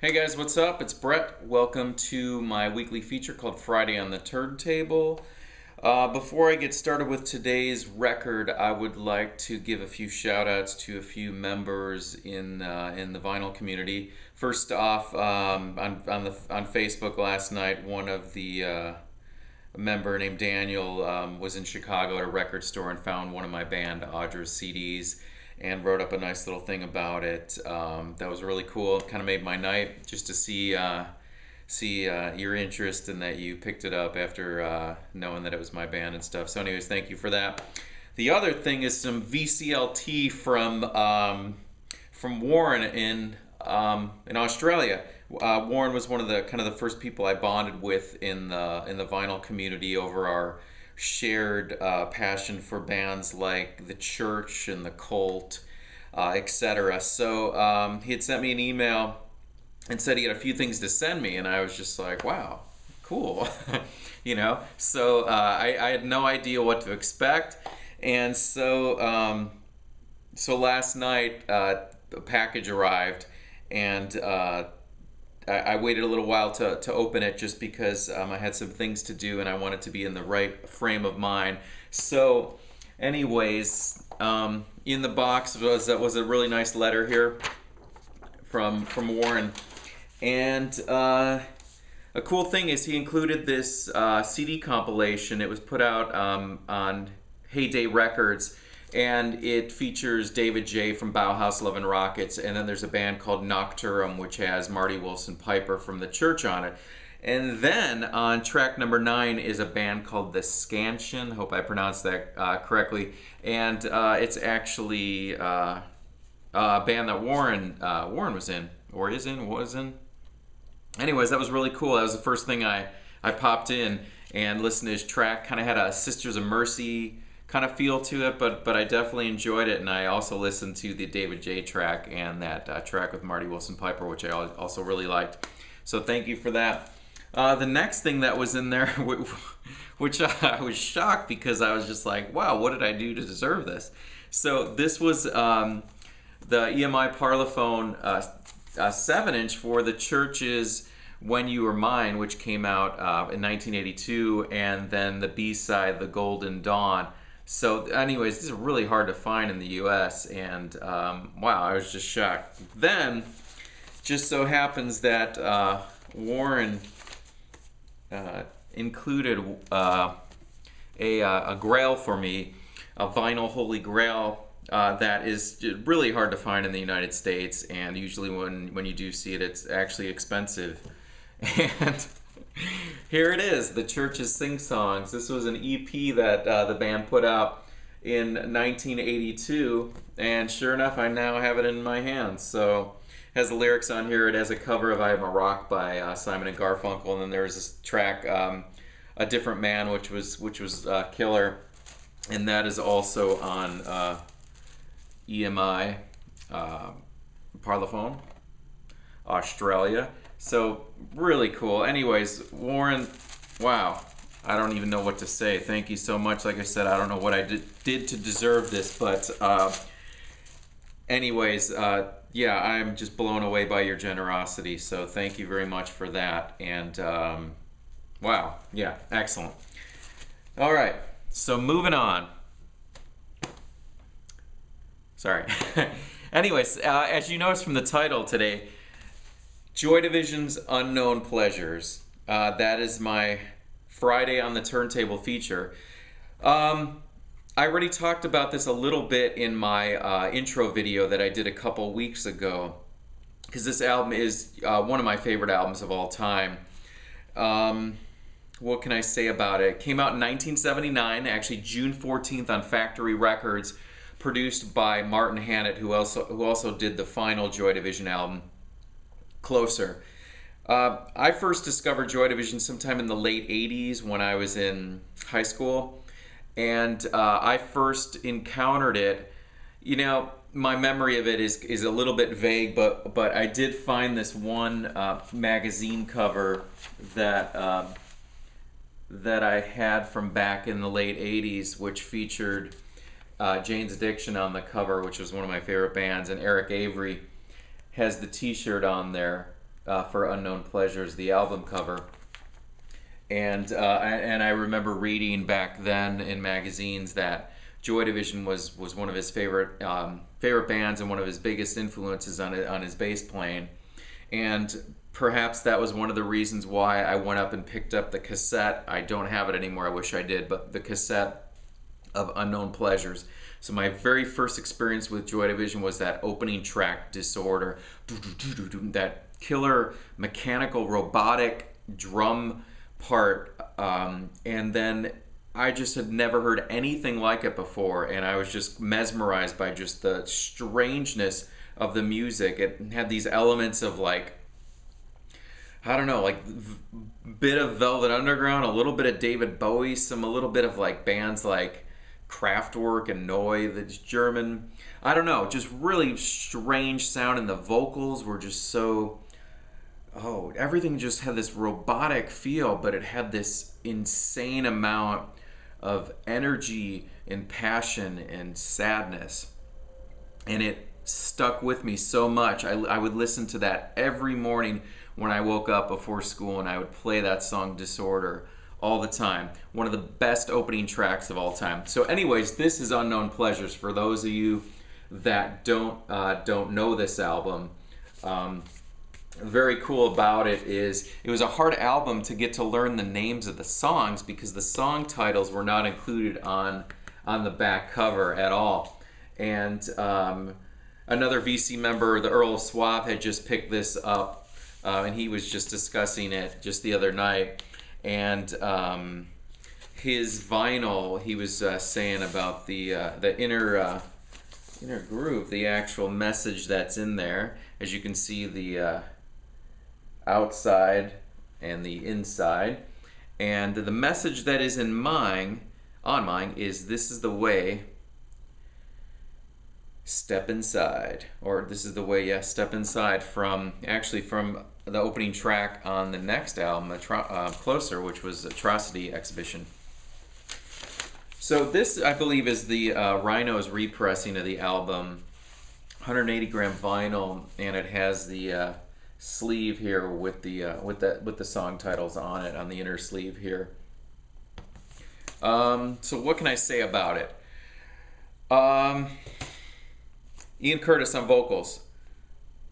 Hey guys, what's up? It's Bret. Welcome to my weekly feature called Friday on the Turntable. Before I get started with today's record, I would like to give a few shout outs to a few members in the vinyl community. First off, on Facebook last night, one of the a member named Daniel was in Chicago at a record store and found one of my band Audra's CDs and wrote up a nice little thing about it. That was really cool. It kind of made my night just to see your interest and that you picked it up after knowing that it was my band and stuff. So anyways, thank you for that. The other thing is some VCLT from Warren in Australia. Warren was one of the kind of the first people I bonded with in the vinyl community over our shared passion for bands like The Church and The Cult, etc. So he had sent me an email and said he had a few things to send me, and I was just like, wow, cool. So I had no idea what to expect, and so last night a package arrived, and I waited a little while to open it just because I had some things to do and I wanted to be in the right frame of mind. So anyways, in the box was a really nice letter here from Warren. And a cool thing is he included this CD compilation. It was put out on Heyday Records, and it features David J. from Bauhaus Love and Rockets, and then there's a band called Nocturum, which has Marty Wilson Piper from The Church on it. And then on track number 9 is a band called The Scansion. Hope I pronounced that correctly. And it's actually a band that Warren was in, or was in. Anyways, that was really cool. That was the first thing I popped in and listened to his track. Kind of had a Sisters of Mercy kind of feel to it, but I definitely enjoyed it, and I also listened to the David J track and that track with Marty Wilson Piper, which I also really liked. So thank you for that. The next thing that was in there, which I was shocked because I was just like, wow, what did I do to deserve this? So this was the EMI Parlophone 7-inch for The Church's When You Were Mine, which came out in 1982, and then the B-side, The Golden Dawn. So anyways, this is really hard to find in the US, and wow, I was just shocked. Then, just so happens that Warren included a grail for me, a vinyl holy grail that is really hard to find in the United States, and usually when you do see it, it's actually expensive. And here it is, The Church's Sing Songs. This was an EP that the band put out in 1982, and sure enough, I now have it in my hands. So it has the lyrics on here. It has a cover of I Am a Rock by Simon and Garfunkel, and then there's this track, A Different Man, which was killer, and that is also on EMI Parlophone, Australia. So really cool. Anyways, Warren, wow, I don't even know what to say. Thank you so much. Like I said, I don't know what I did to deserve this, but anyways, yeah, I'm just blown away by your generosity. So thank you very much for that. And wow, yeah, excellent. All right, so moving on. Sorry. Anyways, as you notice from the title today, Joy Division's Unknown Pleasures. That is my Friday on the Turntable feature. I already talked about this a little bit in my intro video that I did a couple weeks ago, because this album is one of my favorite albums of all time. What can I say about it? It came out in 1979, actually June 14th on Factory Records, produced by Martin Hannett, who also did the final Joy Division album, Closer. I first discovered Joy Division sometime in the late 80s when I was in high school, and I first encountered it. You know, my memory of it is a little bit vague, but I did find this one magazine cover that I had from back in the late 80s, which featured Jane's Addiction on the cover, which was one of my favorite bands, and Eric Avery has the t-shirt on there. for Unknown Pleasures, the album cover. And I remember reading back then in magazines that Joy Division was one of his favorite bands and one of his biggest influences on his bass playing. And perhaps that was one of the reasons why I went up and picked up the cassette. I don't have it anymore. I wish I did, but the cassette of Unknown Pleasures. So my very first experience with Joy Division was that opening track, Disorder. That killer mechanical robotic drum part, and then I just had never heard anything like it before, and I was just mesmerized by just the strangeness of the music. It had these elements of, like, I don't know, like bit of Velvet Underground, a little bit of David Bowie, a little bit of like bands like Kraftwerk and Neu, that's German. I don't know, just really strange sound, and the vocals were just so, everything just had this robotic feel, but it had this insane amount of energy and passion and sadness. And it stuck with me so much. I would listen to that every morning when I woke up before school, and I would play that song Disorder all the time. One of the best opening tracks of all time. So anyways, this is Unknown Pleasures. For those of you that don't know this album, very cool about it is it was a hard album to get to learn the names of the songs, because the song titles were not included on the back cover at all. And another VC member, the Earl of Suave, had just picked this up, and he was just discussing it just the other night. And his vinyl, he was saying about the inner groove, the actual message that's in there. As you can see, the outside and the inside, and the message that is on mine is, this is the way, step inside, or this is the way, step inside, from the opening track on the next album, Closer, which was Atrocity Exhibition. So this, I believe, is the Rhino's repressing of the album, 180 gram vinyl, and it has the sleeve here with the song titles on it, on the inner sleeve here. So what can I say about it? Ian Curtis on vocals,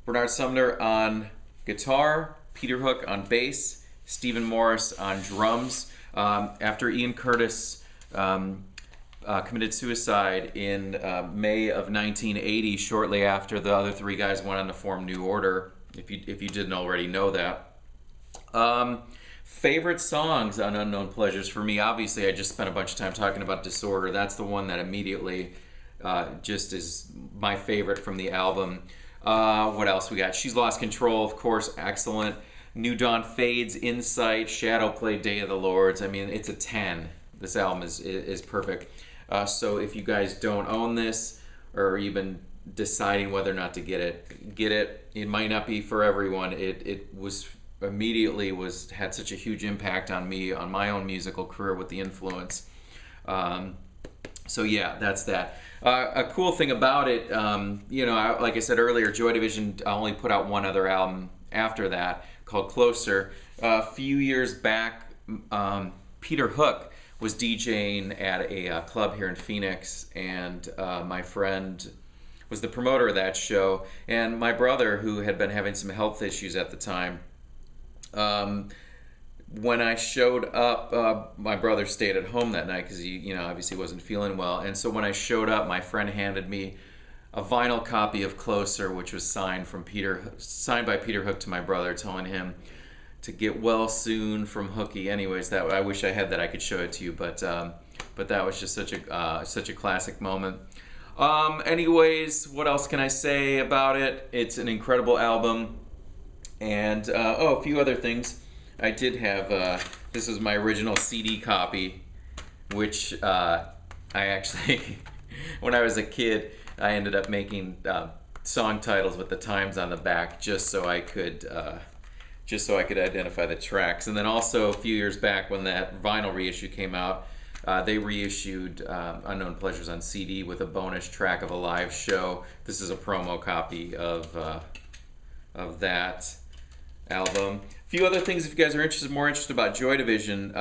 Bernard Sumner on guitar, Peter Hook on bass, Stephen Morris on drums. After Ian Curtis committed suicide in May of 1980, shortly after the other three guys went on to form New Order, if you didn't already know that. Favorite songs on Unknown Pleasures for me, obviously I just spent a bunch of time talking about Disorder. That's the one that immediately just is my favorite from the album. What else we got? She's Lost Control, of course, excellent. New Dawn Fades, Insight, Shadow Play, Day of the Lords. I mean, it's a 10. This album is perfect. So if you guys don't own this, or even deciding whether or not to get it. It might not be for everyone. It was immediately had such a huge impact on me, on my own musical career, with the influence. So yeah, that's that. A cool thing about it, like I said earlier, Joy Division only put out one other album after that, called Closer. A few years back, Peter Hook was DJing at a club here in Phoenix, and my friend was the promoter of that show, and my brother, who had been having some health issues at the time, when I showed up, my brother stayed at home that night because he, obviously wasn't feeling well. And so when I showed up, my friend handed me a vinyl copy of Closer, which was signed by Peter Hook to my brother, telling him to get well soon from Hooky. Anyways, that I wish I had that. I could show it to you, but that was just such a classic moment. Anyways, what else can I say about it? It's an incredible album, and a few other things. I did have, this was my original CD copy, which I actually, when I was a kid, I ended up making song titles with the times on the back just so I could identify the tracks. And then also a few years back, when that vinyl reissue came out, they reissued Unknown Pleasures on CD with a bonus track of a live show. This is a promo copy of that. album. A few other things, if you guys are more interested about Joy Division,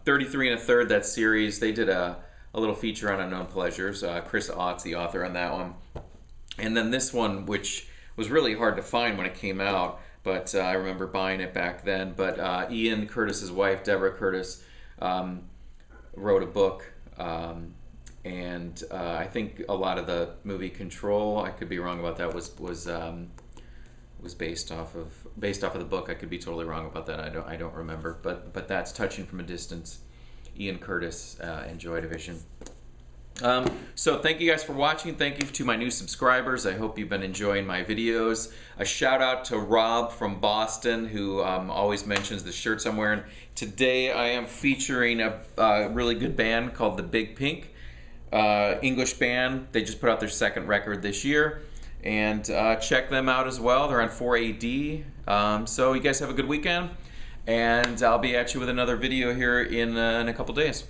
33 1/3, that series, they did a little feature on Unknown Pleasures. Chris Ott's the author on that one. And then this one, which was really hard to find when it came out, but I remember buying it back then. But Ian Curtis's wife, Deborah Curtis, wrote a book, and I think a lot of the movie Control, I could be wrong about that, was based off of the book. I could be totally wrong about that. I don't remember. But that's Touching from a Distance, Ian Curtis and Joy Division. So thank you guys for watching. Thank you to my new subscribers. I hope you've been enjoying my videos. A shout out to Rob from Boston, who always mentions the shirts I'm wearing. Today I am featuring a really good band called the Big Pink, English band. They just put out their second record this year, and check them out as well. They're on 4AD. So you guys have a good weekend, and I'll be at you with another video here in a couple days.